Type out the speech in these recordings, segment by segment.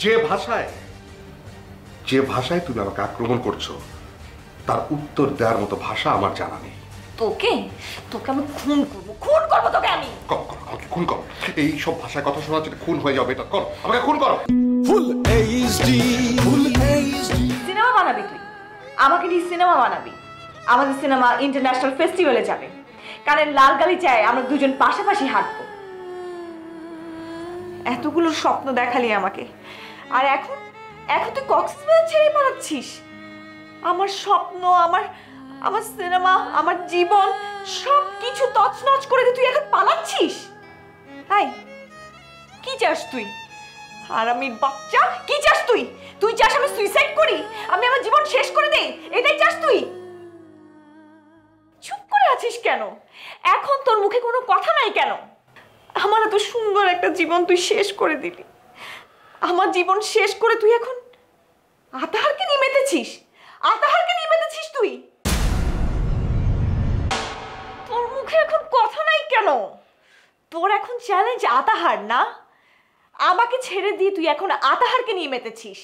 যে ভাষায় তুমি আমাকে আক্রমণ করছো তার উত্তর দেওয়ার মতো ভাষা আমার জানা নেই। তোকে আমি খুন করবো তোকে আমি। আমাকে খুন করো, এই সব ভাষায় কথা শোনা যদি খুন হয়ে যাবে, এটা করো, আমাকে খুন করো। সিনেমা বানাবি তুই, আমাকে নিয়ে সিনেমা বানাবি। আমাদের সিনেমা ইন্টারন্যাশনাল ফেস্টিভ্যালে যাবে, কারণ লাল গালিচায় আমরা দুজন পাশাপাশি হাঁটবো। এতগুলো স্বপ্ন দেখালি আমাকে, আর এখন তুই কক্সবাজার ছেড়ে পালাচ্ছিস। আমার স্বপ্ন, আমার সিনেমা, আমার জীবন সবকিছু তছনছ করে দিয়ে তুই এখন পালাচ্ছিস। তাই কি চাস তুই? হারামির বাচ্চা, কি চাস তুই? তুই চাস আমি সুইসাইড করি, আমি আমার জীবন শেষ করে দেই, এটাই চাস তুই? চুপ করে আছিস কেন? এখন তোর মুখে কোনো কথা নাই কেন? আমার এত সুন্দর একটা জীবন তুই শেষ করে দিলি। আমার জীবন শেষ করে তুই এখন আতাহারকে নিয়ে মেতেছিস। তুই, তোর মুখে এখন কথা নাই কেন? তোর এখন চ্যালেঞ্জ আতাহার না? আমাকে ছেড়ে দিয়ে তুই এখন আতাহারকে নিয়ে মেতেছিস,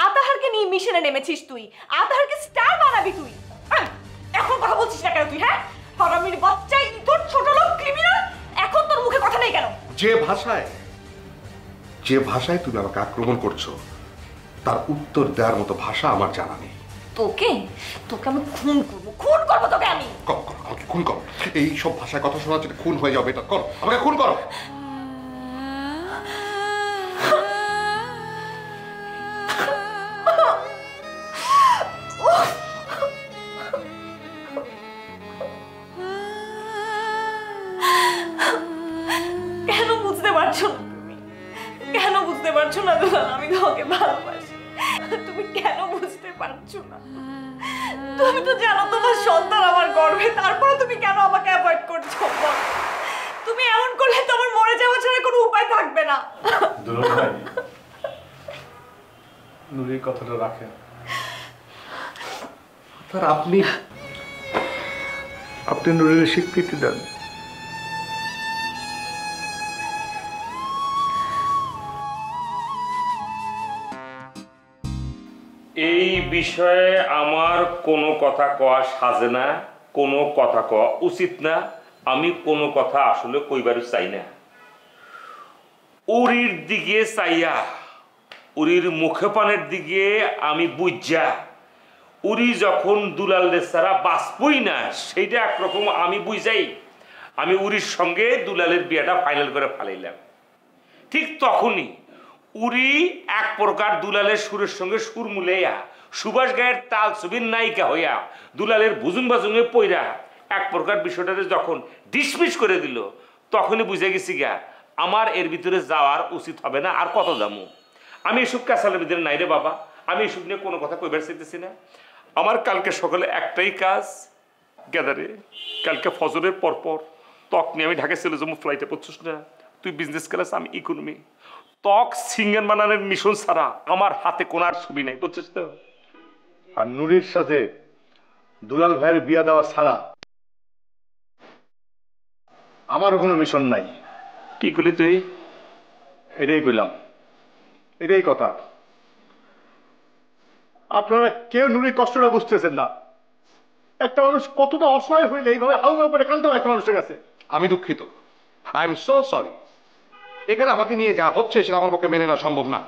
আতাহারকে নিয়ে মিশনে নেমেছিস। তুই আতাহারকে স্টার বানাবি তুই। এখন কথা বলছিস না কেন তুই? হ্যাঁ, হারামির বাচ্চা, তোর ছোট লোক ক্রিমিনাল, এখন তোর মুখে কথা নেই কেন? যে ভাষায় তুমি আমাকে আক্রমণ করছো তার উত্তর দেওয়ার মতো ভাষা আমার জানা নেই। তোকে আমি খুন করবো তোকে আমি। আমাকে খুন করো, এই সব ভাষায় কথা শোনা যদি খুন হয়ে যাবে, এটা করো, আমাকে খুন করো। কেন বুঝতে পারছো না তুমি? কেন বুঝতে পারছো না দুলাল আমি তোমাকে ভালোবাসি? তুমি কেন বুঝতে পারছো না? তুমি তো জানো তোমার সন্তান আমার গর্ভে, তারপরে তুমি কেন আমাকে অ্যাভয়েড করছো? তুমি এমন করলে তো আমার মরে যাওয়া ছাড়া কোনো উপায় থাকবে না। দুলাল ভাই, নুরির কথাটা রাখেন। আপনি নুরির স্বীকৃতি দেন। এই বিষয়ে আমার কোনো কথা কওয়া সাজে না, কোনো কথা কওয়া উচিত না। আমি কোনো কথা আসলে কইবার চাই না। উরির দিকে চাইয়া, উরির মুখে পানের দিকে আমি বুঝা, উরি যখন দুলালের ছাড়া বাঁচবই না সেইটা একরকম আমি বুঝাই, আমি উরির সঙ্গে দুলালের বিয়েটা ফাইনাল করে ফেলাইলাম। ঠিক তখনই উরি এক প্রকার দুলালের সুরের সঙ্গে সুর মিলাইয়া সুভাষ গায়ের তাল ছবির নায়িকা হইয়া দুলালের বুজুং বাজুঙে পইরা এক প্রকার বিষয়টাতে যখন ডিসমিস করে দিল, তখনই বুঝে গেছি গা আমার এর ভিতরে যাওয়ার উচিত হবে না। আর কত যাবো আমি? এসব ক্যাসালের ভিতরে নাই রে বাবা, আমি এসব নিয়ে কোনো কথা কইবার চাইতেছি না। আমার কালকে সকালে একটাই কাজ, গ্যাদারে কালকে ফজরের পরপর ত্বক নিয়ে আমি ঢাকা চলে যাবো ফ্লাইটে। পড়ছিস না তুই বিজনেস ক্লাস, আমি ইকোনমি। ত্বক সিঙ্গার বানানোর মিশন ছাড়া আমার হাতে কোনো আর ছবি নাই, বুঝছিস তো? আর নুরির সাথে দুলাল ভাইয়ের বিয়া দেওয়া ছাড়া আমারও কোনো মিশন নাই। কি করলি তুই? এটাই কইলাম, এটাই কথা। আপনারা কেউ নুরির কষ্টটা বুঝতেছেন না। একটা মানুষ কতটা অসহায় হইলে এইভাবে হাউমা করে কান্দতে হয় একটা মানুষের কাছে। আমি দুঃখিত, আই এম সো সরি। এখানে আমাকে নিয়ে যা হচ্ছে সেটা আমার পক্ষে মেনে নেওয়া সম্ভব না।